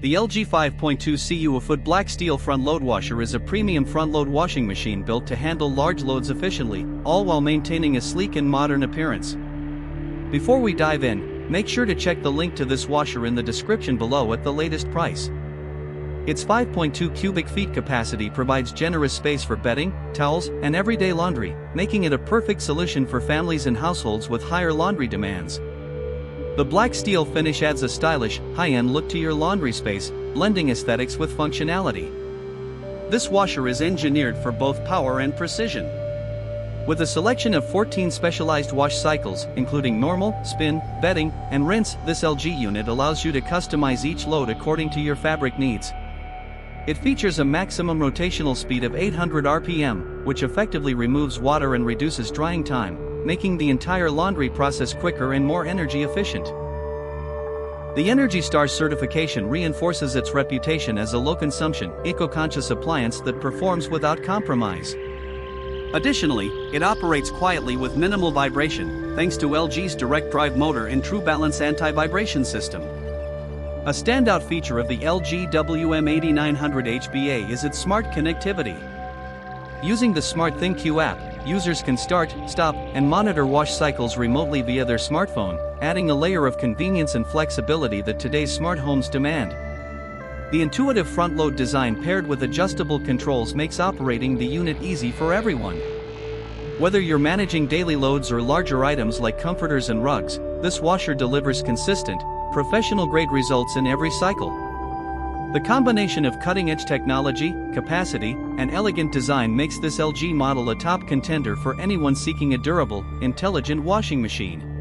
The LG 5.2 CU a-foot black steel front-load washer is a premium front-load washing machine built to handle large loads efficiently, all while maintaining a sleek and modern appearance. Before we dive in, make sure to check the link to this washer in the description below at the latest price. Its 5.2 cubic feet capacity provides generous space for bedding, towels, and everyday laundry, making it a perfect solution for families and households with higher laundry demands. The black steel finish adds a stylish, high-end look to your laundry space, blending aesthetics with functionality. This washer is engineered for both power and precision. With a selection of 14 specialized wash cycles, including normal, spin, bedding, and rinse, this LG unit allows you to customize each load according to your fabric needs. It features a maximum rotational speed of 800 RPM, which effectively removes water and reduces drying time, making the entire laundry process quicker and more energy efficient. The Energy Star certification reinforces its reputation as a low-consumption, eco-conscious appliance that performs without compromise. Additionally, it operates quietly with minimal vibration, thanks to LG's direct drive motor and TrueBalance anti-vibration system. A standout feature of the LG WM8900HBA is its smart connectivity. Using the Smart ThinQ app, users can start, stop, and monitor wash cycles remotely via their smartphone, adding a layer of convenience and flexibility that today's smart homes demand. The intuitive front-load design paired with adjustable controls makes operating the unit easy for everyone. Whether you're managing daily loads or larger items like comforters and rugs, this washer delivers consistent, professional-grade results in every cycle. The combination of cutting-edge technology, capacity, and elegant design makes this LG model a top contender for anyone seeking a durable, intelligent washing machine.